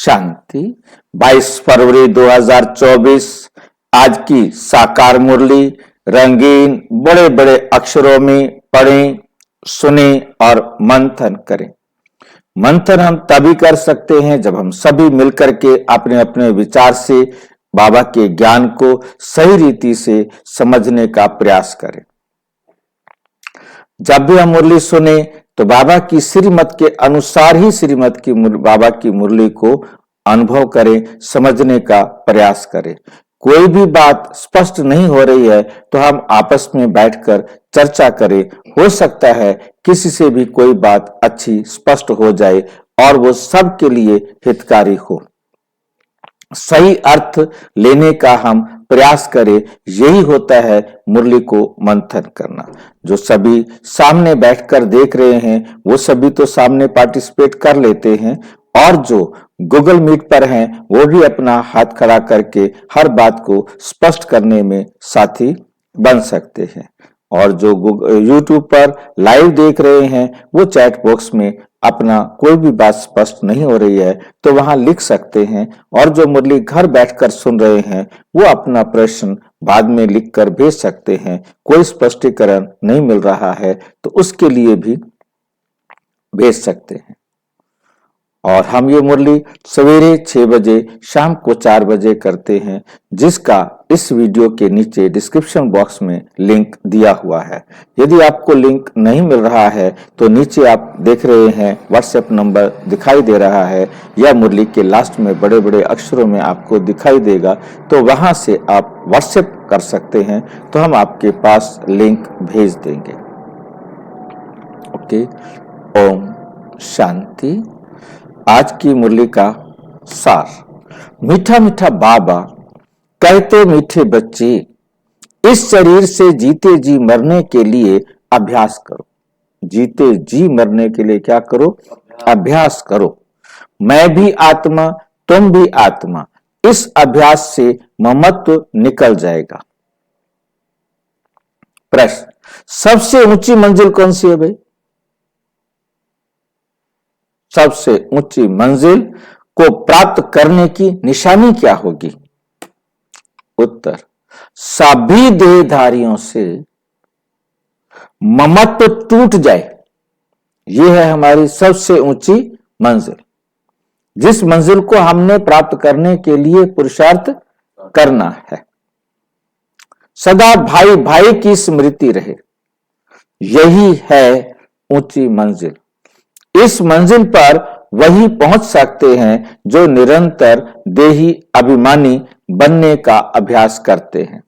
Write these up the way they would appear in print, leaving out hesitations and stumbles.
शांति। 22 फरवरी 2024 आज की साकार मुरली रंगीन बड़े बड़े अक्षरों में पढ़ें, सुने और मंथन करें। मंथन हम तभी कर सकते हैं जब हम सभी मिलकर के अपने अपने विचार से बाबा के ज्ञान को सही रीति से समझने का प्रयास करें। जब भी हम मुरली सुने तो बाबा की श्रीमत के अनुसार ही बाबा की मुरली को अनुभव करें, समझने का प्रयास करें। कोई भी बात स्पष्ट नहीं हो रही है तो हम आपस में बैठकर चर्चा करें। हो सकता है किसी से भी कोई बात अच्छी स्पष्ट हो जाए और वो सबके लिए हितकारी हो। सही अर्थ लेने का हम प्रयास करें। यही होता है मुरली को मंथन करना। जो सभी सामने बैठकर देख रहे हैं वो सभी तो सामने पार्टिसिपेट कर लेते हैं और जो गूगल मीट पर हैं वो भी अपना हाथ खड़ा करके हर बात को स्पष्ट करने में साथी बन सकते हैं। और जो यूट्यूब पर लाइव देख रहे हैं वो चैट बॉक्स में अपना कोई भी बात स्पष्ट नहीं हो रही है तो वहां लिख सकते हैं। और जो मुरली घर बैठकर सुन रहे हैं वो अपना प्रश्न बाद में लिखकर भेज सकते हैं। कोई स्पष्टीकरण नहीं मिल रहा है तो उसके लिए भी भेज सकते हैं। और हम ये मुरली सवेरे 6 बजे, शाम को 4 बजे करते हैं, जिसका इस वीडियो के नीचे डिस्क्रिप्शन बॉक्स में लिंक दिया हुआ है। यदि आपको लिंक नहीं मिल रहा है तो नीचे आप देख रहे हैं व्हाट्सएप नंबर दिखाई दे रहा है या मुरली के लास्ट में बड़े बड़े अक्षरों में आपको दिखाई देगा, तो वहां से आप व्हाट्सएप कर सकते हैं तो हम आपके पास लिंक भेज देंगे। ओके, ओम शांति। आज की मुरली का सार। मीठा मीठा बाबा कहते मीठे बच्चे, इस शरीर से जीते जी मरने के लिए अभ्यास करो। जीते जी मरने के लिए क्या करो? अभ्यास करो। मैं भी आत्मा, तुम भी आत्मा। इस अभ्यास से ममत्व निकल जाएगा। प्रश्न, सबसे ऊंची मंजिल कौन सी है भाई? सबसे ऊंची मंजिल को प्राप्त करने की निशानी क्या होगी? उत्तर, सभी देहधारियों से ममत्व टूट जाए। यह है हमारी सबसे ऊंची मंजिल, जिस मंजिल को हमने प्राप्त करने के लिए पुरुषार्थ करना है। सदा भाई भाई की स्मृति रहे, यही है ऊंची मंजिल। इस मंजिल पर वही पहुंच सकते हैं जो निरंतर देही अभिमानी बनने का अभ्यास करते हैं।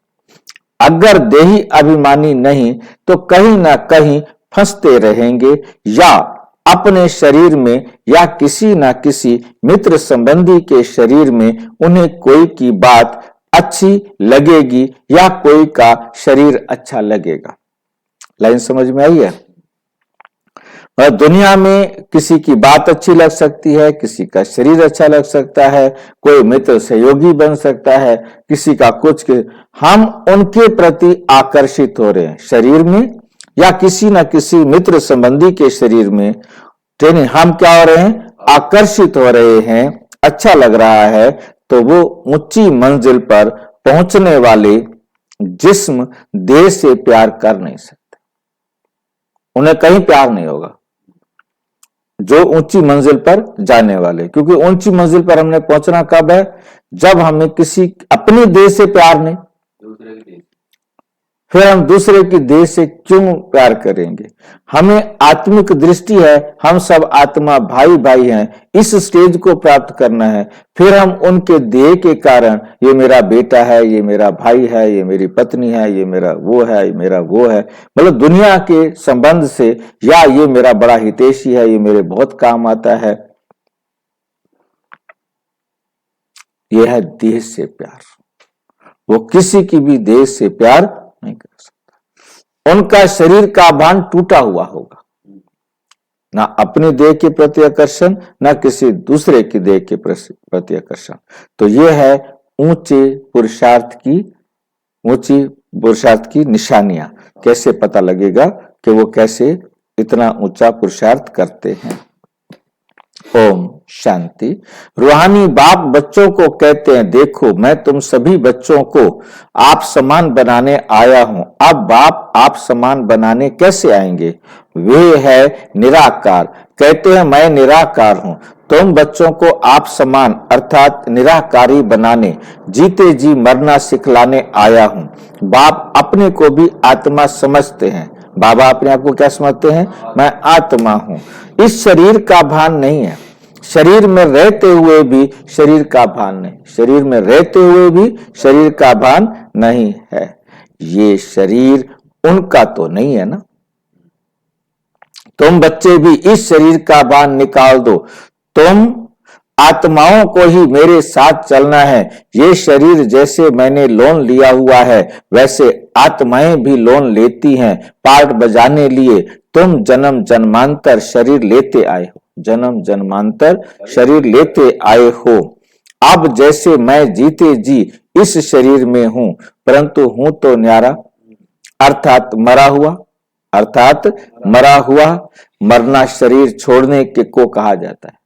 अगर देही अभिमानी नहीं तो कहीं ना कहीं फंसते रहेंगे या अपने शरीर में या किसी ना किसी मित्र संबंधी के शरीर में उन्हें कोई की बात अच्छी लगेगी या कोई का शरीर अच्छा लगेगा। लाइन समझ में आई है? दुनिया में किसी की बात अच्छी लग सकती है, किसी का शरीर अच्छा लग सकता है, कोई मित्र सहयोगी बन सकता है, किसी का कुछ। हम उनके प्रति आकर्षित हो रहे हैं शरीर में या किसी ना किसी मित्र संबंधी के शरीर में। हम क्या हो रहे हैं? आकर्षित हो रहे हैं, अच्छा लग रहा है। तो वो ऊंची मंजिल पर पहुंचने वाले जिस्म देह से प्यार कर नहीं सकते, उन्हें कहीं प्यार नहीं होगा जो ऊंची मंजिल पर जाने वाले। क्योंकि ऊंची मंजिल पर हमने पहुंचना कब है? जब हमें किसी अपनी देह से प्यार नहीं, फिर हम दूसरे की देह से क्यों प्यार करेंगे? हमें आत्मिक दृष्टि है, हम सब आत्मा भाई भाई हैं। इस स्टेज को प्राप्त करना है। फिर हम उनके देह के कारण, ये मेरा बेटा है, ये मेरा भाई है, ये मेरी पत्नी है, ये मेरा वो है, ये मेरा वो है, मतलब दुनिया के संबंध से, या ये मेरा बड़ा हितैषी है, ये मेरे बहुत काम आता है। यह है देह से प्यार। वो किसी की भी देह से प्यार नहीं कर सकता। उनका शरीर का भान टूटा हुआ होगा, ना अपनी देह के प्रति आकर्षण, ना किसी दूसरे की देह के प्रति आकर्षण। तो यह है ऊंचे पुरुषार्थ की निशानियां। कैसे पता लगेगा कि वो कैसे इतना ऊंचा पुरुषार्थ करते हैं? ओम शांति। रूहानी बाप बच्चों को कहते हैं, देखो मैं तुम सभी बच्चों को आप समान बनाने आया हूं। अब बाप आप समान बनाने कैसे आएंगे? वे है निराकार। कहते हैं मैं निराकार हूं। तुम बच्चों को आप समान अर्थात निराकारी बनाने, जीते जी मरना सिखलाने आया हूं। बाप अपने को भी आत्मा समझते हैं। बाबा अपने आप को क्या समझते हैं? मैं आत्मा हूं। इस शरीर का भान नहीं है। शरीर में रहते हुए भी शरीर का भान नहीं, शरीर में रहते हुए भी शरीर का भान नहीं है। ये शरीर उनका तो नहीं है ना। तुम बच्चे भी इस शरीर का भान निकाल दो। तुम आत्माओं को ही मेरे साथ चलना है। ये शरीर जैसे मैंने लोन लिया हुआ है, वैसे आत्माएं भी लोन लेती हैं पार्ट बजाने लिए। तुम जन्म जन्मांतर शरीर लेते आए हो, जन्म जन्मांतर शरीर लेते आए हो। अब जैसे मैं जीते जी इस शरीर में हूं, परंतु हूं तो न्यारा अर्थात मरा हुआ, अर्थात मरा हुआ। मरना शरीर छोड़ने के को कहा जाता है।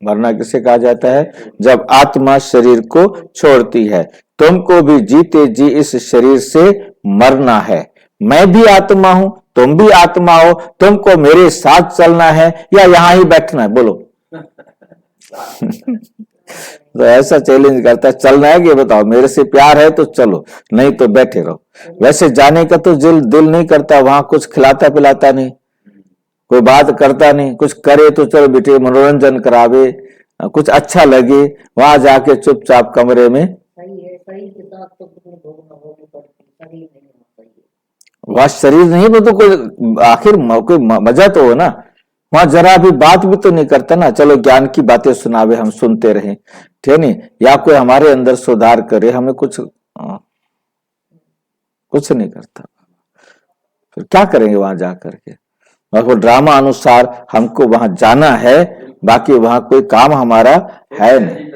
मरना किसे कहा जाता है? जब आत्मा शरीर को छोड़ती है। तुमको भी जीते जी इस शरीर से मरना है। मैं भी आत्मा हूं, तुम भी आत्मा हो। तुमको मेरे साथ चलना है या यहां ही बैठना है? बोलो। तो ऐसा चैलेंज करता है, चलना है कि बताओ, मेरे से प्यार है तो चलो, नहीं तो बैठे रहो। वैसे जाने का तो दिल नहीं करता, वहां कुछ खिलाता पिलाता नहीं, कोई बात करता नहीं। कुछ करे तो चलो बेटे मनोरंजन करावे, कुछ अच्छा लगे, वहां जाके चुपचाप कमरे में। सही है, सही के साथ तो होनी पड़ती, सही नहीं होना चाहिए। वह शरीर नहीं, तो कोई आखिर कोई मजा तो हो ना। वहां जरा भी बात भी तो नहीं करता ना। चलो ज्ञान की बातें सुनावे, हम सुनते रहे, ठीक है नहीं, या कोई हमारे अंदर सुधार करे, हमें कुछ नहीं करता। फिर क्या करेंगे वहां जा करके? वो ड्रामा अनुसार हमको वहां जाना है, बाकी वहां कोई काम हमारा है नहीं।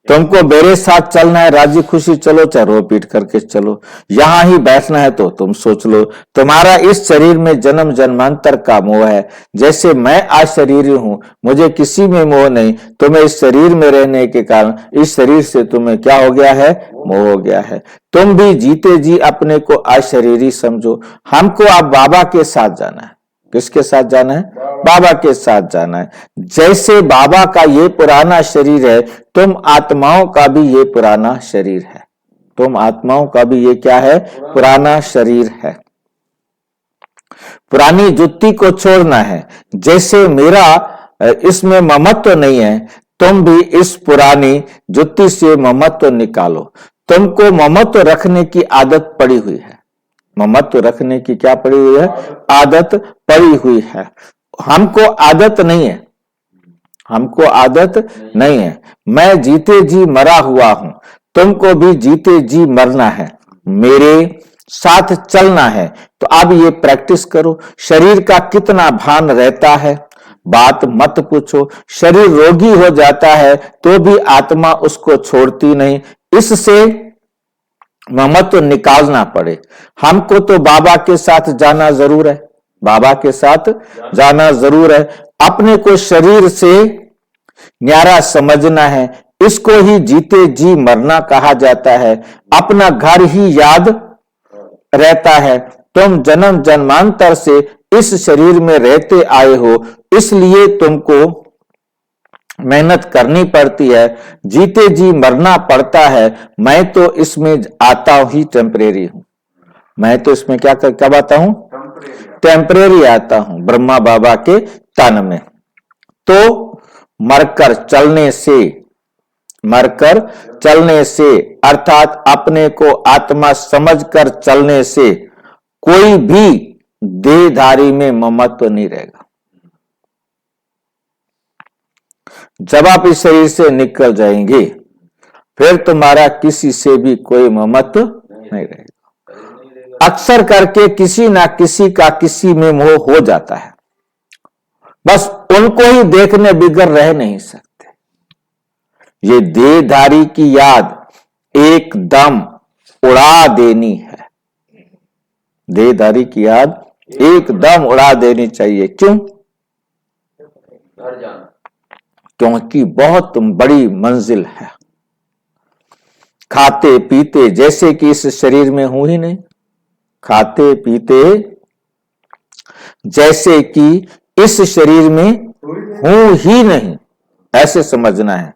तुमको मेरे साथ चलना है, राजी खुशी चलो, चाहे रो पीट करके चलो। यहां ही बैठना है तो तुम सोच लो, तुम्हारा इस शरीर में जन्म जन्मांतर का मोह है। जैसे मैं आज शरीर हूं, मुझे किसी में मोह नहीं। तुम्हें इस शरीर में रहने के कारण इस शरीर से तुम्हें क्या हो गया है? मोह हो गया है। तुम भी जीते जी अपने को आज शरीरी समझो। हमको अब बाबा के साथ जाना है। किसके साथ जाना है? बाबा के साथ जाना है। जैसे बाबा का ये पुराना शरीर है, तुम आत्माओं का भी ये पुराना शरीर है। तुम आत्माओं का भी ये क्या है? पुराना शरीर है। पुरानी जुत्ती को छोड़ना है। जैसे मेरा इसमें ममत्व नहीं है, तुम भी इस पुरानी जुत्ती से ममत्व निकालो। तुमको ममत्व रखने की आदत पड़ी हुई है। ममत्व रखने की क्या पड़ी हुई है? आदत पड़ी हुई है। हमको आदत नहीं है, हमको आदत नहीं है। मैं जीते जी मरा हुआ हूं, तुमको भी जीते जी मरना है, मेरे साथ चलना है। तो अब ये प्रैक्टिस करो। शरीर का कितना भान रहता है, बात मत पूछो। शरीर रोगी हो जाता है तो भी आत्मा उसको छोड़ती नहीं। इससे ममत्व निकालना पड़े। हमको तो बाबा के साथ जाना जरूर है, बाबा के साथ जाना जरूर है। अपने को शरीर से न्यारा समझना है। इसको ही जीते जी मरना कहा जाता है। अपना घर ही याद रहता है। तुम जन्म जन्मांतर से इस शरीर में रहते आए हो, इसलिए तुमको मेहनत करनी पड़ती है, जीते जी मरना पड़ता है। मैं तो इसमें आता ही टेम्परेरी हूं। मैं तो इसमें क्या कब आता हूं? टेम्परेरी आता हूं, ब्रह्मा बाबा के तन में। तो मरकर चलने से अर्थात अपने को आत्मा समझकर चलने से कोई भी देहधारी में ममत्व नहीं रहेगा। जब आप इस शरीर से निकल जाएंगे, फिर तुम्हारा किसी से भी कोई ममत्व नहीं रहेगा। अक्सर करके किसी ना किसी का किसी में मोह हो जाता है, बस उनको ही देखने बिगर रह नहीं सकते। ये देहधारी की याद एकदम उड़ा देनी है। देहधारी की याद एकदम उड़ा देनी चाहिए। क्यों? घर जाना, क्योंकि बहुत बड़ी मंजिल है। खाते पीते जैसे कि इस शरीर में हूं ही नहीं, खाते पीते जैसे कि इस शरीर में हूं ही नहीं, ऐसे समझना है।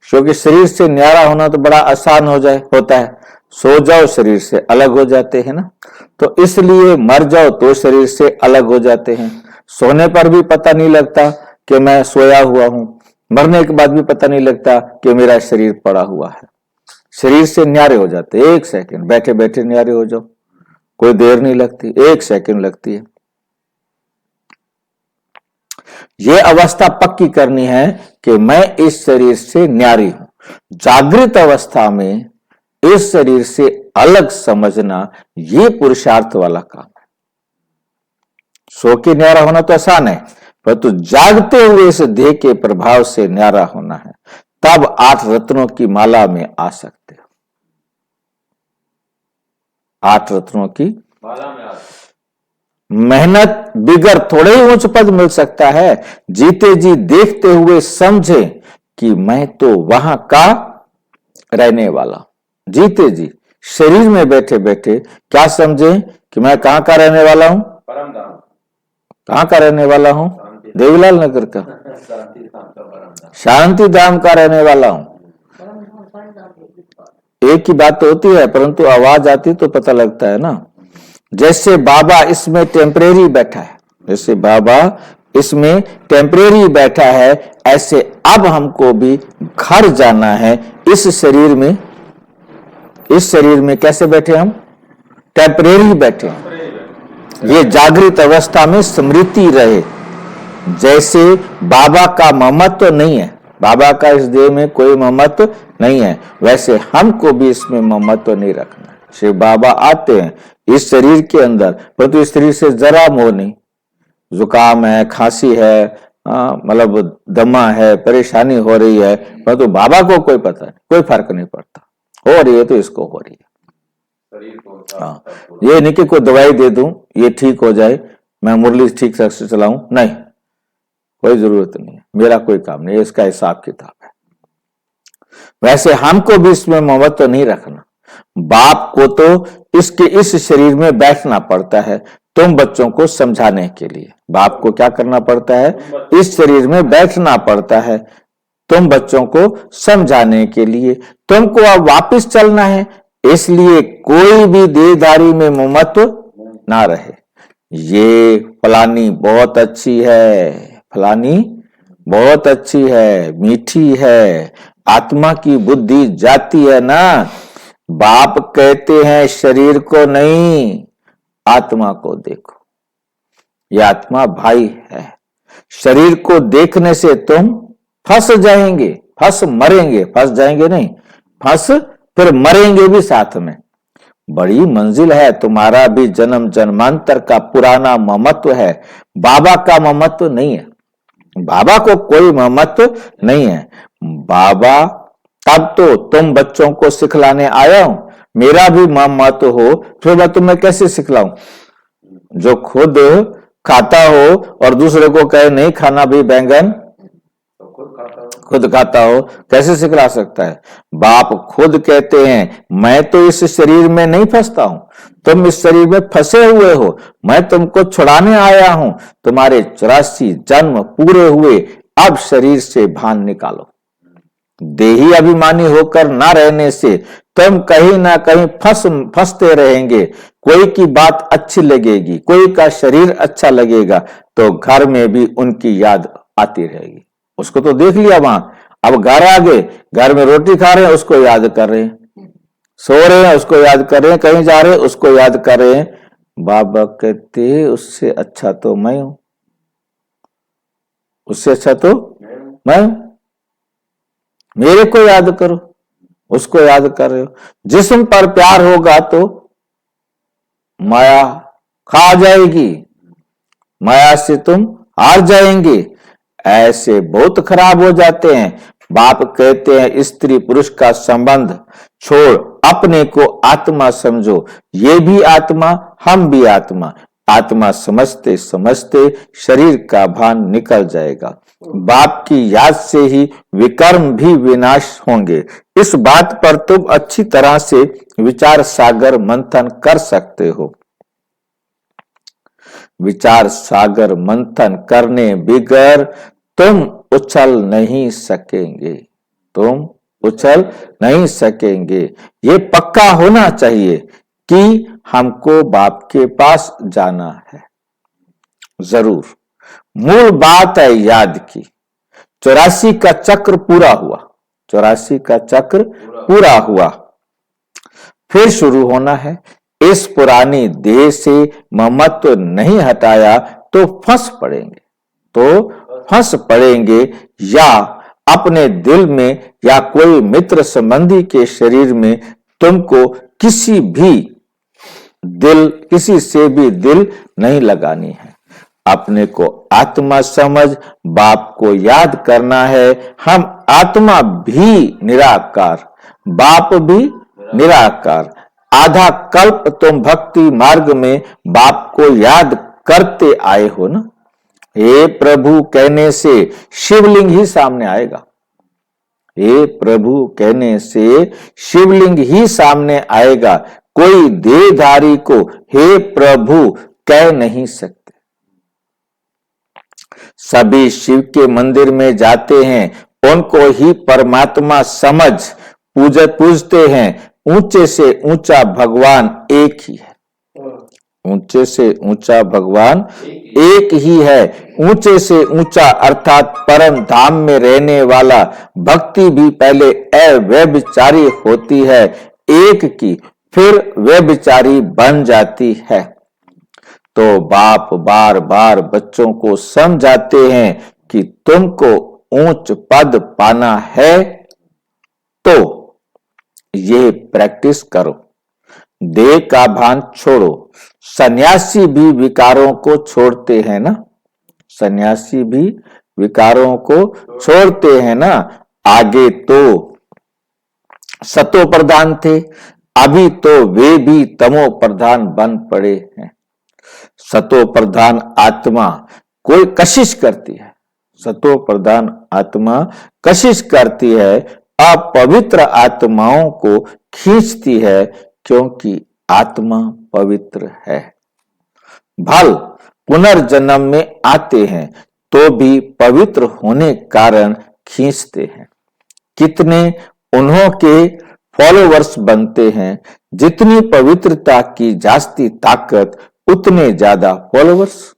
क्योंकि शरीर से न्यारा होना तो बड़ा आसान होता है, सो जाओ शरीर से अलग हो जाते हैं ना, तो इसलिए मर जाओ तो शरीर से अलग हो जाते हैं। सोने पर भी पता नहीं लगता कि मैं सोया हुआ हूं, मरने के बाद भी पता नहीं लगता कि मेरा शरीर पड़ा हुआ है। शरीर से न्यारे हो जाते, एक सेकंड बैठे बैठे न्यारे हो जाओ, कोई देर नहीं लगती, एक सेकंड लगती है। ये अवस्था पक्की करनी है कि मैं इस शरीर से न्यारी हूं। जागृत अवस्था में इस शरीर से अलग समझना ये पुरुषार्थ वाला काम है। सो के न्यारा होना तो आसान है, परंतु जागते हुए इस देह के प्रभाव से न्यारा होना है, तब 8 रत्नों की माला में आ सकते हो। 8 रत्नों की माला में आ, मेहनत बिगर थोड़े ही उच्च पद मिल सकता है। जीते जी देखते हुए समझे कि मैं तो वहां का रहने वाला। जीते जी शरीर में बैठे बैठे क्या समझे कि मैं कहां का रहने वाला हूं, परम धाम, कहां का रहने वाला हूं, देवीलाल नगर का, शांति धाम का परम धाम, शांति धाम का रहने वाला हूं। एक ही बात तो होती है, परंतु आवाज आती तो पता लगता है ना। जैसे बाबा इसमें टेम्परेरी बैठा है, जैसे बाबा इसमें टेम्परेरी बैठा है, ऐसे अब हमको भी घर जाना है। इस शरीर में कैसे बैठे हम, टेम्परेरी बैठे हैं। ये जागृत अवस्था में स्मृति रहे। जैसे बाबा का ममत्व तो नहीं है, बाबा का इस देह में कोई ममत्व तो नहीं है, वैसे हमको भी इसमें ममत्व तो नहीं रखना। शिव बाबा आते हैं इस शरीर के अंदर, परंतु इस शरीर से जरा मोह नहीं। जुकाम है, खांसी है, मतलब दमा है, परेशानी हो रही है, परंतु बाबा को कोई पता नहीं, कोई फर्क नहीं पड़ता। हो रही है तो इसको हो रही है। हाँ, ये नहीं कि कोई दवाई दे दूं ये ठीक हो जाए, मैं मुरली ठीक से चलाऊं, नहीं, कोई जरूरत नहीं है, मेरा कोई काम नहीं, इसका हिसाब किताब है। वैसे हमको भी इसमें ममत्व तो नहीं रखना। बाप को तो इसके इस शरीर में बैठना पड़ता है तुम बच्चों को समझाने के लिए। बाप को क्या करना पड़ता है, इस शरीर में बैठना पड़ता है तुम बच्चों को समझाने के लिए। तुमको अब वापस चलना है, इसलिए कोई भी देहधारी में ममत्व ना रहे। ये फलानी बहुत अच्छी है, फलानी बहुत अच्छी है, मीठी है, आत्मा की बुद्धि जाती है ना। बाप कहते हैं शरीर को नहीं, आत्मा को देखो, ये आत्मा भाई है। शरीर को देखने से तुम फंस जाएंगे, फंस मरेंगे, फंस जाएंगे नहीं, फंस फिर मरेंगे भी साथ में। बड़ी मंजिल है, तुम्हारा भी जन्म जन्मांतर का पुराना ममत्व है, बाबा का ममत्व नहीं है। बाबा को कोई ममत्व नहीं है। बाबा तब तो तुम बच्चों को सिखलाने आया हूं, मेरा भी ममत्व हो, फिर मैं तुम्हें कैसे सिखलाऊं। जो खुद खाता हो और दूसरे को कहे नहीं खाना भी बैंगन, खुद खाता हो, कैसे सिखला सकता है। बाप खुद कहते हैं मैं तो इस शरीर में नहीं फंसता हूं, तुम इस शरीर में फंसे हुए हो, मैं तुमको छुड़ाने आया हूं। तुम्हारे 84 जन्म पूरे हुए, अब शरीर से भान निकालो। देही अभिमानी होकर ना रहने से तुम कहीं ना कहीं फंसते रहेंगे। कोई की बात अच्छी लगेगी, कोई का शरीर अच्छा लगेगा, तो घर में भी उनकी याद आती रहेगी। उसको तो देख लिया वहां, अब घर आ गए, घर में रोटी खा रहे हैं उसको याद कर रहे हैं, सो रहे हैं उसको याद कर रहे हैं, कहीं जा रहे हैं उसको याद कर रहे हैं। बाबा कहते उससे अच्छा तो मैं हूं, उससे अच्छा तो मैं हूं, मेरे को याद करो, उसको याद कर रहे हो। जिस्म पर प्यार होगा तो माया खा जाएगी, माया से तुम हार जाएंगे। ऐसे बहुत खराब हो जाते हैं। बाप कहते हैं स्त्री पुरुष का संबंध छोड़ अपने को आत्मा समझो, ये भी आत्मा हम भी आत्मा, आत्मा समझते समझते शरीर का भान निकल जाएगा। बाप की याद से ही विकर्म भी विनाश होंगे। इस बात पर तुम अच्छी तरह से विचार सागर मंथन कर सकते हो। विचार सागर मंथन करने बिगर तुम उछल नहीं सकेंगे। तुम उछल नहीं सकेंगे। ये पक्का होना चाहिए कि हमको बाप के पास जाना है। जरूर। मूल बात है याद की। 84 का चक्र पूरा हुआ। 84 का चक्र पूरा हुआ। फिर शुरू होना है। इस पुरानी देह से ममत्व नहीं हटाया तो फंस पड़ेंगे या अपने दिल में या कोई मित्र संबंधी के शरीर में तुमको किसी से भी दिल नहीं लगानी है। अपने को आत्मा समझ बाप को याद करना है। हम आत्मा भी निराकार, बाप भी निराकार। आधा कल्प तुम भक्ति मार्ग में बाप को याद करते आए हो ना। हे प्रभु कहने से शिवलिंग ही सामने आएगा। हे प्रभु कहने से शिवलिंग ही सामने आएगा। कोई देहधारी को हे प्रभु कह नहीं सकते। सभी शिव के मंदिर में जाते हैं, उनको ही परमात्मा समझ पूजते हैं। ऊंचे से ऊंचा भगवान एक ही है। ऊंचे से ऊंचा भगवान एक ही है। ऊंचे से ऊंचा अर्थात परम धाम में रहने वाला भक्ति भी पहले अव्यभिचारी होती है एक की, फिर व्यभिचारी बन जाती है। तो बाप बार बार बच्चों को समझाते हैं कि तुमको ऊंच पद पाना है तो ये प्रैक्टिस करो। देह का भान छोड़ो। सन्यासी भी विकारों को छोड़ते हैं ना। सन्यासी भी विकारों को छोड़ते हैं ना। आगे तो सतो प्रधान थे, अभी तो वे भी तमो प्रधान बन पड़े हैं। सतो प्रधान आत्मा कोई कशिश करती है। सतो प्रधान आत्मा कशिश करती है, अपवित्र आत्माओं को खींचती है, क्योंकि आत्मा पवित्र है। भल पुनर्जन्म में आते हैं तो भी पवित्र होने कारण खींचते हैं। कितने उन्हों के फॉलोवर्स बनते हैं। जितनी पवित्रता की जास्ती ताकत उतने ज्यादा फॉलोवर्स।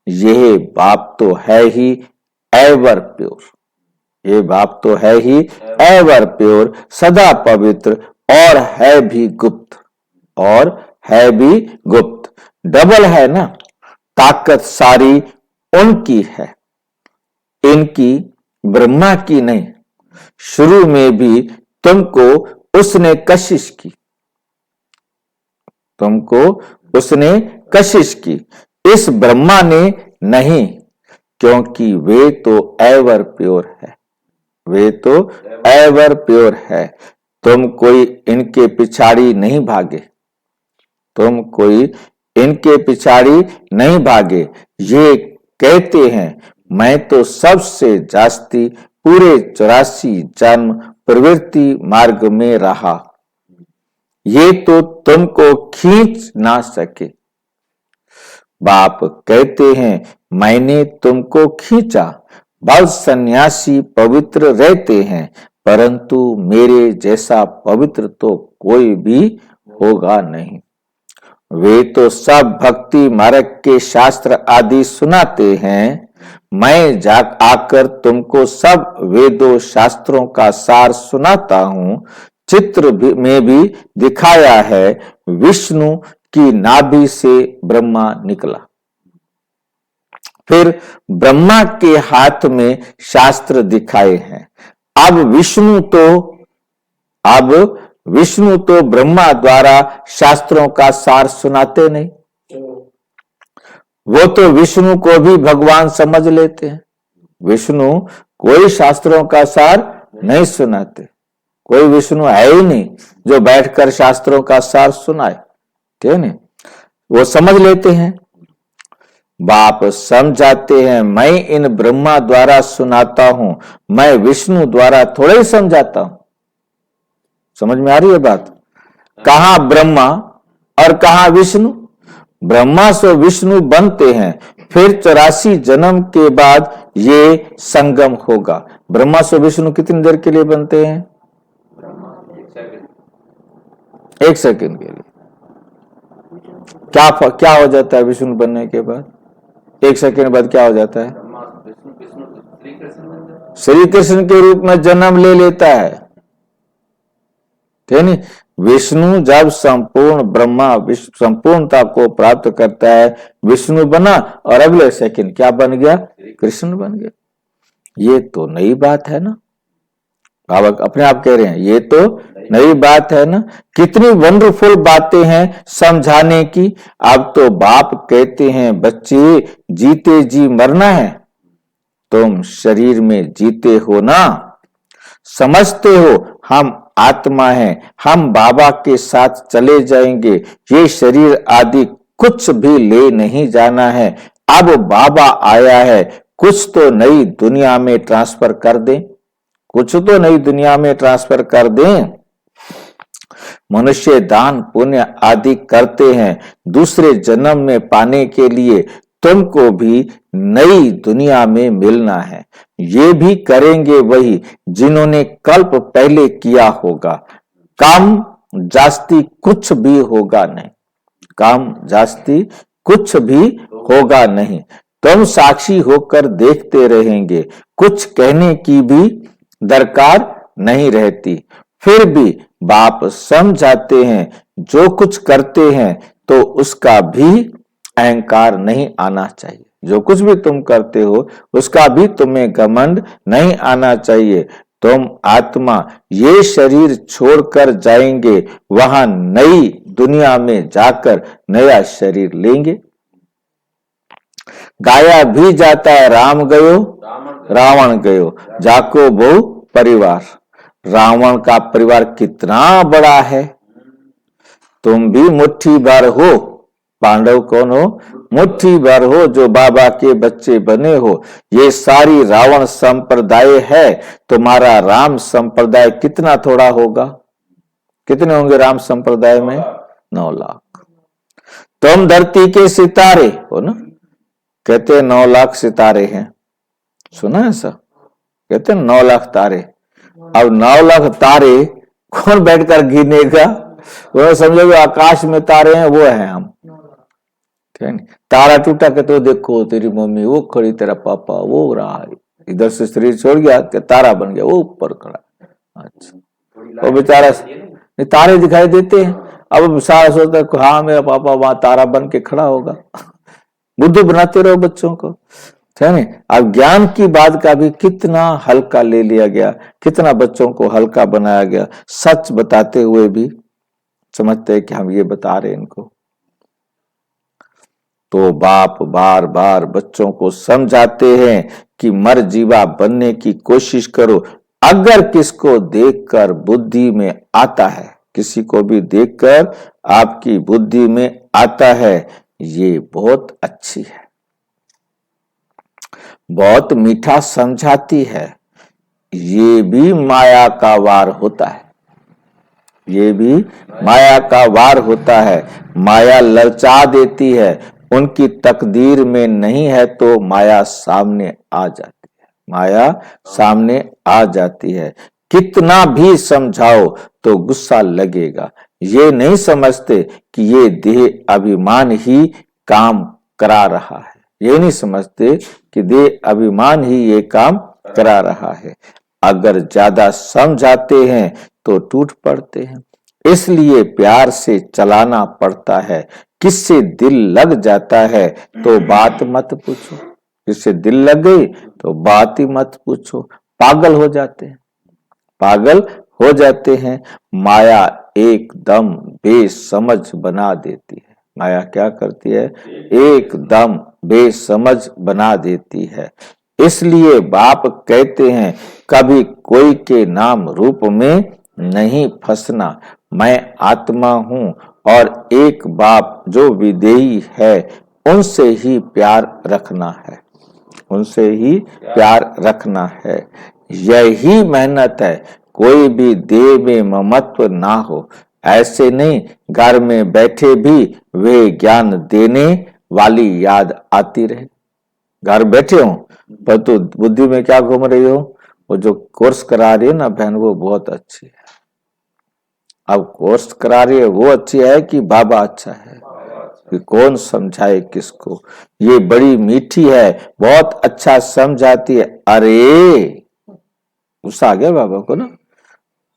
यह बाप तो है ही एवर प्योर। ये बाप तो है ही एवर प्योर, सदा पवित्र और है भी गुप्त। डबल है ना। ताकत सारी उनकी है, इनकी ब्रह्मा की नहीं। शुरू में भी तुमको उसने कशिश की, इस ब्रह्मा ने नहीं, क्योंकि वे तो एवर प्योर है। तुम कोई इनके पिछाड़ी नहीं भागे। ये कहते हैं मैं तो सबसे जास्ती पूरे 84 जन्म प्रवृत्ति मार्ग में रहा, ये तो तुमको खींच ना सके। बाप कहते हैं मैंने तुमको खींचा। बहुत सन्यासी पवित्र रहते हैं, परंतु मेरे जैसा पवित्र तो कोई भी होगा नहीं। वे तो सब भक्ति मार्ग के शास्त्र आदि सुनाते हैं। मैं आकर तुमको सब वेदों शास्त्रों का सार सुनाता हूं। चित्र में भी दिखाया है, विष्णु की नाभि से ब्रह्मा निकला। फिर ब्रह्मा के हाथ में शास्त्र दिखाए हैं। अब विष्णु तो ब्रह्मा द्वारा शास्त्रों का सार सुनाते नहीं। वो तो विष्णु को भी भगवान समझ लेते हैं। विष्णु कोई शास्त्रों का सार नहीं सुनाते। कोई विष्णु है ही नहीं जो बैठकर शास्त्रों का सार सुनाए। ठीक है ना, वो समझ लेते हैं। बाप समझाते हैं, मैं इन ब्रह्मा द्वारा सुनाता हूं, मैं विष्णु द्वारा थोड़ा ही समझाता हूं। समझ में आ रही है बात? कहां ब्रह्मा और कहां विष्णु? ब्रह्मा से विष्णु बनते हैं, फिर 84 जन्म के बाद ये संगम होगा। ब्रह्मा से विष्णु कितनी देर के लिए बनते हैं? एक सेकंड के लिए। क्या हो जाता है विष्णु बनने के बाद? एक सेकंड बाद क्या हो जाता है? श्री कृष्ण के रूप में जन्म ले लेता है, ठीक है। विष्णु जब संपूर्ण ब्रह्मा संपूर्णता को प्राप्त करता है, विष्णु बना और अगले सेकंड क्या बन गया? कृष्ण बन गया। ये तो नई बात है ना, बाबा अपने आप कह रहे हैं, ये तो नई बात है ना। कितनी वंडरफुल बातें हैं समझाने की। अब तो बाप कहते हैं, बच्चे जीते जी मरना है, तुम शरीर में जीते हो ना, समझते हो हम आत्मा हैं, हम बाबा के साथ चले जाएंगे, ये शरीर आदि कुछ भी ले नहीं जाना है। अब बाबा आया है, कुछ तो नई दुनिया में ट्रांसफर कर दें, कुछ तो नई दुनिया में ट्रांसफर कर दें। मनुष्य दान पुण्य आदि करते हैं दूसरे जन्म में पाने के लिए, तुमको भी नई दुनिया में मिलना है। ये भी करेंगे वही जिन्होंने कल्प पहले किया होगा। काम जास्ती कुछ भी होगा नहीं, काम जास्ती कुछ भी होगा नहीं। तुम साक्षी होकर देखते रहेंगे, कुछ कहने की भी दरकार नहीं रहती। फिर भी बाप समझाते हैं, जो कुछ करते हैं तो उसका भी अहंकार नहीं आना चाहिए। जो कुछ भी तुम करते हो उसका भी तुम्हें घमंड नहीं आना चाहिए। तुम आत्मा ये शरीर छोड़कर जाएंगे, वहां नई दुनिया में जाकर नया शरीर लेंगे। गाया भी जाता है, राम गयो रावण गयो, जाको बहु परिवार। रावण का परिवार कितना बड़ा है, तुम भी मुट्ठी भर हो। पांडव कौन हो? मुट्ठी भर हो, जो बाबा के बच्चे बने हो। ये सारी रावण संप्रदाय है, तुम्हारा राम संप्रदाय कितना थोड़ा होगा? कितने होंगे राम संप्रदाय में? 9 लाख। तुम धरती के सितारे हो ना, कहते हैं 9 लाख सितारे हैं, सुना है ऐसा? कहते हैं 9 लाख तारे। अब 9 लाख तारे कौन बैठकर गिनेगा? वो समझो आकाश में तारे हैं, वो है हम, ठीक है। तारा टूटा के तो देखो तेरी मम्मी वो खड़ी, तेरा पापा वो रहा, इधर से शरीर छोड़ गया, तारा बन गया, वो ऊपर खड़ा। अच्छा, वो बेचारा तारे दिखाई देते हैं। अब सारा सोचता है हाँ मेरा पापा वहां तारा बन के खड़ा होगा। बुद्धू बनाते रहो बच्चों को, है ना। अब ज्ञान की बात का भी कितना हल्का ले लिया गया, कितना बच्चों को हल्का बनाया गया। सच बताते हुए भी समझते हैं कि हम ये बता रहे हैं इनको। तो बाप बार बार बच्चों को समझाते हैं कि मर जीवा बनने की कोशिश करो। अगर किसको देखकर बुद्धि में आता है, किसी को भी देखकर आपकी बुद्धि में आता है, ये बहुत अच्छी है, बहुत मीठा समझाती है। ये भी माया का वार होता है, ये भी माया का वार होता है। माया ललचा देती है, उनकी तकदीर में नहीं है तो माया सामने आ जाती है, माया सामने आ जाती है। कितना भी समझाओ तो गुस्सा लगेगा। ये नहीं समझते कि ये देह अभिमान ही काम करा रहा है, ये नहीं समझते कि देह अभिमान ही ये काम करा रहा है। अगर ज्यादा समझाते हैं तो टूट पड़ते हैं, इसलिए प्यार से चलाना पड़ता है। किससे दिल लग जाता है तो बात मत पूछो, किससे दिल लग गई तो बात ही मत पूछो। पागल हो जाते हैं, पागल हो जाते हैं। माया एकदम बेसमझ बना देती है। माया क्या करती है? एकदम बेसमझ बना देती है। इसलिए बाप कहते हैं, कभी कोई के नाम रूप में नहीं फंसना। मैं आत्मा हूं और एक बाप जो विदेही है उनसे ही प्यार रखना है, उनसे ही प्यार रखना है। यही मेहनत है। कोई भी देह में ममत्व ना हो, ऐसे नहीं घर में बैठे भी वे ज्ञान देने वाली याद आती रहे। घर बैठे हो पर तो बुद्धि में क्या घूम रही हो, वो जो कोर्स करा रही है ना बहन वो बहुत अच्छी है। अब कोर्स करा रही है वो अच्छी है कि बाबा अच्छा है, कि कौन समझाए किसको। ये बड़ी मीठी है, बहुत अच्छा समझाती है। अरे गुस्सा आ गया बाबा को ना,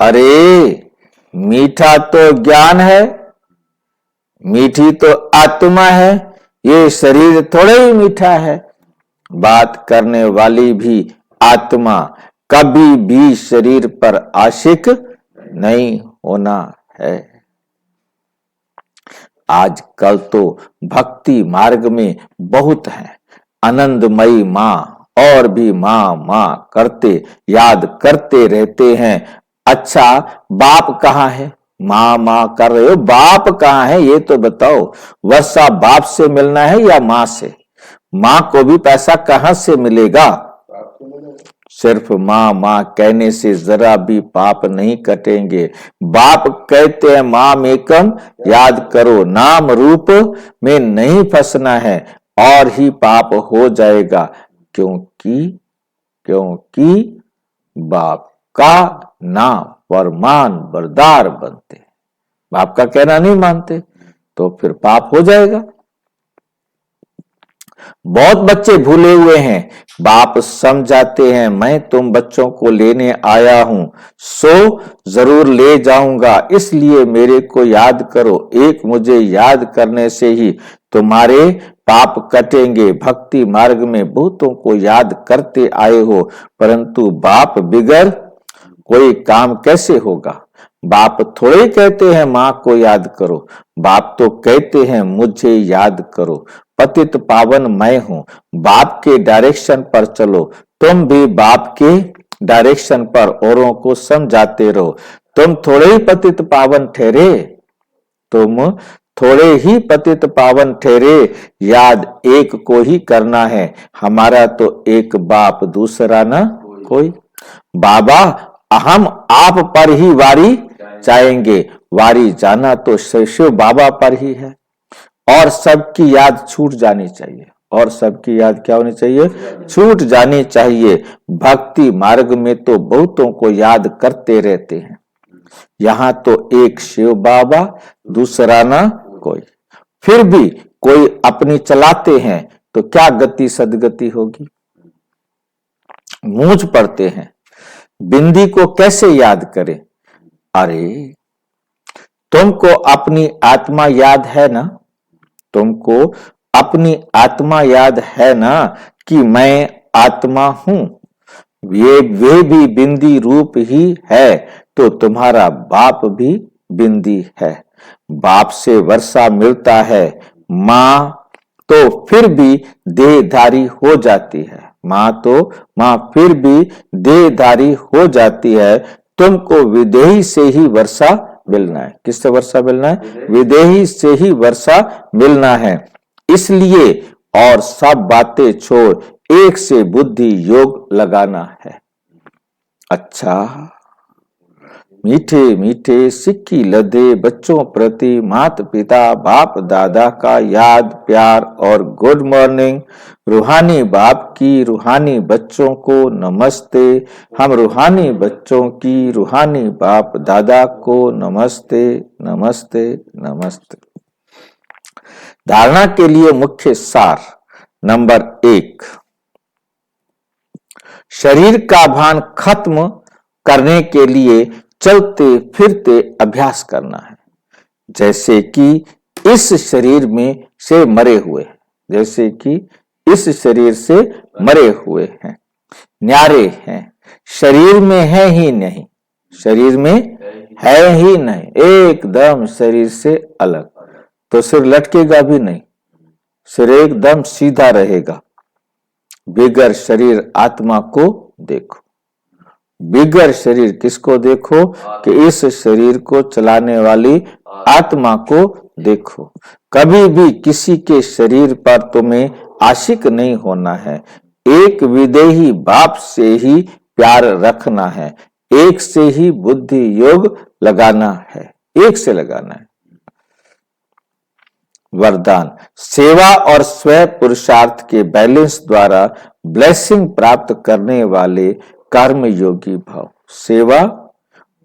अरे मीठा तो ज्ञान है, मीठी तो आत्मा है, ये शरीर थोड़ा ही मीठा है। बात करने वाली भी आत्मा, कभी भी शरीर पर आशिक नहीं होना है। आजकल तो भक्ति मार्ग में बहुत है, आनंदमयी माँ और भी माँ माँ करते याद करते रहते हैं। अच्छा बाप कहाँ है? माँ माँ कर रहे हो, बाप कहाँ है ये तो बताओ। वर्षा बाप से मिलना है या माँ से? माँ को भी पैसा कहाँ से मिलेगा? सिर्फ माँ माँ कहने से जरा भी पाप नहीं कटेंगे। बाप कहते हैं माम एकम, याद करो नाम रूप में नहीं फंसना है और ही पाप हो जाएगा। क्योंकि क्योंकि बाप का नाम वरमान वरदार बनते हैं, बाप का कहना नहीं मानते तो फिर पाप हो जाएगा। बहुत बच्चे भूले हुए हैं। बाप समझाते हैं मैं तुम बच्चों को लेने आया हूं, सो जरूर ले जाऊंगा, इसलिए मेरे को याद करो। एक मुझे याद करने से ही तुम्हारे पाप कटेंगे। भक्ति मार्ग में बहुतों को याद करते आए हो, परंतु बाप बिगर कोई काम कैसे होगा? बाप थोड़े कहते हैं माँ को याद करो, बाप तो कहते हैं मुझे याद करो। पतित पावन मैं हूं, बाप के डायरेक्शन पर चलो। तुम भी बाप के डायरेक्शन पर औरों को समझाते रहो। तुम थोड़े ही पतित पावन ठहरे, तुम थोड़े ही पतित पावन ठहरे। याद एक को ही करना है, हमारा तो एक बाप दूसरा ना कोई। बाबा हम आप पर ही वारी जाएंगे, वारी जाना तो शिव बाबा पर ही है। और सबकी याद छूट जानी चाहिए, और सबकी याद क्या होनी चाहिए? छूट जानी चाहिए। भक्ति मार्ग में तो बहुतों को याद करते रहते हैं, यहाँ तो एक शिव बाबा दूसरा ना कोई। फिर भी कोई अपनी चलाते हैं तो क्या गति सदगति होगी? मूंझ पड़ते हैं, बिंदी को कैसे याद करें? अरे तुमको अपनी आत्मा याद है ना, तुमको अपनी आत्मा याद है ना कि मैं आत्मा हूं। ये वे भी बिंदी रूप ही है, तो तुम्हारा बाप भी बिंदी है। बाप से वर्षा मिलता है, माँ तो फिर भी देहधारी हो जाती है, माँ फिर भी देहधारी हो जाती है। तुमको विदेही से ही वर्षा मिलना है। किससे वर्षा मिलना है? विदेही से ही वर्षा मिलना है। इसलिए और सब बातें छोड़ एक से बुद्धि योग लगाना है। अच्छा मीठे मीठे सिक्की लदे बच्चों प्रति माता पिता बाप दादा का याद प्यार और गुड मॉर्निंग। रूहानी बाप की रूहानी बच्चों को नमस्ते। हम रूहानी बच्चों की रूहानी बाप दादा को नमस्ते नमस्ते नमस्ते। धारणा के लिए मुख्य सार नंबर 1, शरीर का भान खत्म करने के लिए चलते फिरते अभ्यास करना है। जैसे कि इस शरीर में से मरे हुए, जैसे कि इस शरीर से मरे हुए हैं, न्यारे हैं, शरीर में है ही नहीं, शरीर में है ही नहीं, एकदम शरीर से अलग। तो सिर लटकेगा भी नहीं, सिर एकदम सीधा रहेगा। बिगर शरीर आत्मा को देखो। बिगर शरीर किसको देखो कि इस शरीर को चलाने वाली आत्मा को देखो। कभी भी किसी के शरीर पर तुम्हें आशिक नहीं होना है। एक विदेही बाप से ही प्यार रखना है, एक से ही बुद्धि योग लगाना है, एक से लगाना है। वरदान, सेवा और स्व पुरुषार्थ के बैलेंस द्वारा ब्लेसिंग प्राप्त करने वाले कर्म योगी भव। सेवा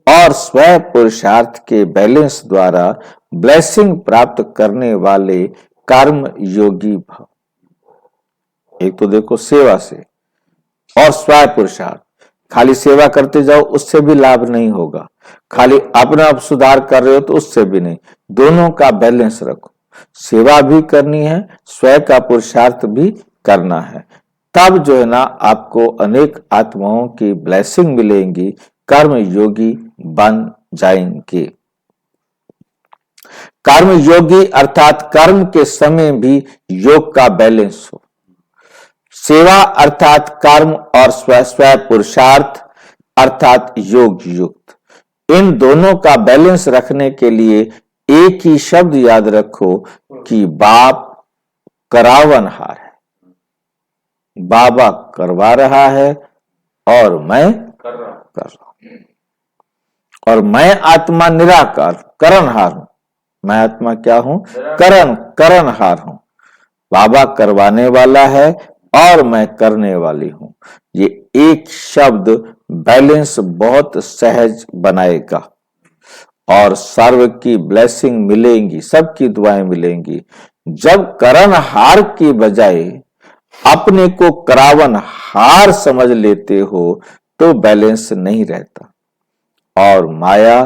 और स्व पुरुषार्थ के बैलेंस द्वारा ब्लेसिंग प्राप्त करने वाले कर्म योगी भव। एक तो देखो सेवा से और स्व पुरुषार्थ, खाली सेवा करते जाओ उससे भी लाभ नहीं होगा, खाली अपना सुधार कर रहे हो तो उससे भी नहीं, दोनों का बैलेंस रखो। सेवा भी करनी है, स्व का पुरुषार्थ भी करना है, तब जो है ना आपको अनेक आत्माओं की ब्लेसिंग मिलेंगी, कर्म योगी बन जाएंगे। कर्म योगी अर्थात कर्म के समय भी योग का बैलेंस हो। सेवा अर्थात कर्म और स्व पुरुषार्थ अर्थात योग युक्त, इन दोनों का बैलेंस रखने के लिए एक ही शब्द याद रखो कि बाप करावनहार है, बाबा करवा रहा है और मैं कर रहा हूं, और मैं आत्मा निराकार करणहार हूं। मैं आत्मा क्या हूं? करणहार हूं। बाबा करवाने वाला है और मैं करने वाली हूं। ये एक शब्द बैलेंस बहुत सहज बनाएगा और सर्व की ब्लेसिंग मिलेंगी, सबकी दुआएं मिलेंगी। जब करणहार की बजाय अपने को करावन हार समझ लेते हो तो बैलेंस नहीं रहता और माया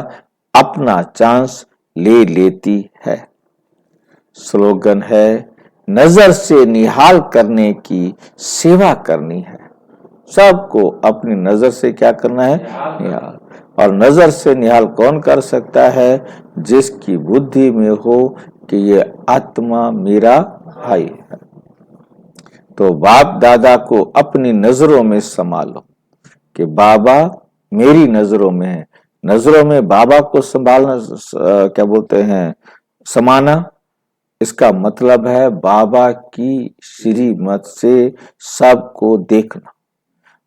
अपना चांस ले लेती है। स्लोगन है, नजर से निहाल करने की सेवा करनी है। सबको अपनी नजर से क्या करना है? निहाल। और नजर से निहाल कौन कर सकता है? जिसकी बुद्धि में हो कि ये आत्मा मेरा भाई है। तो बाप दादा को अपनी नजरों में संभालो कि बाबा मेरी नजरों में है। नजरों में बाबा को संभालना क्या बोलते हैं? समाना। इसका मतलब है बाबा की श्रीमत से सबको देखना।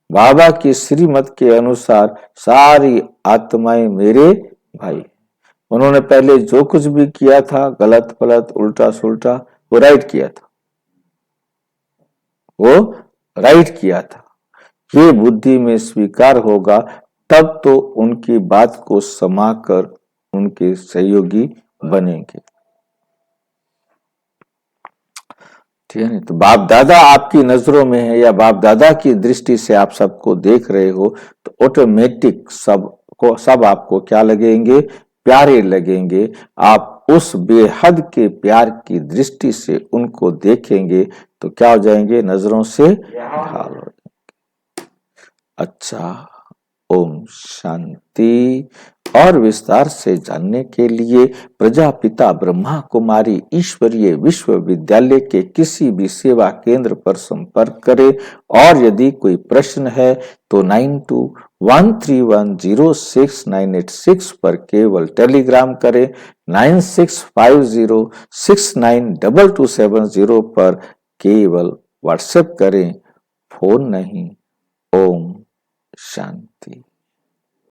बाबा की श्रीमत के अनुसार सारी आत्माएं मेरे भाई। उन्होंने पहले जो कुछ भी किया था गलत पलत उल्टा सुल्टा, वो राइट किया था, वो राइट किया था। ये बुद्धि में स्वीकार होगा तब तो उनकी बात को समाकर उनके सहयोगी बनेंगे। ठीक है नहीं? तो बाप दादा आपकी नजरों में है या बाप दादा की दृष्टि से आप सबको देख रहे हो तो ऑटोमेटिक सब आपको क्या लगेंगे? प्यारे लगेंगे। आप उस बेहद के प्यार की दृष्टि से उनको देखेंगे तो क्या हो जाएंगे? नजरों से निहाल हो जाएंगे। अच्छा, ओम शांति। और विस्तार से जानने के लिए प्रजापिता ब्रह्मा कुमारी ईश्वरीय विश्वविद्यालय के किसी भी सेवा केंद्र पर संपर्क करें और यदि कोई प्रश्न है तो 9213106986 पर केवल टेलीग्राम करें। 9650692270 पर केवल व्हाट्सएप करें, फोन नहीं। ओम शांति।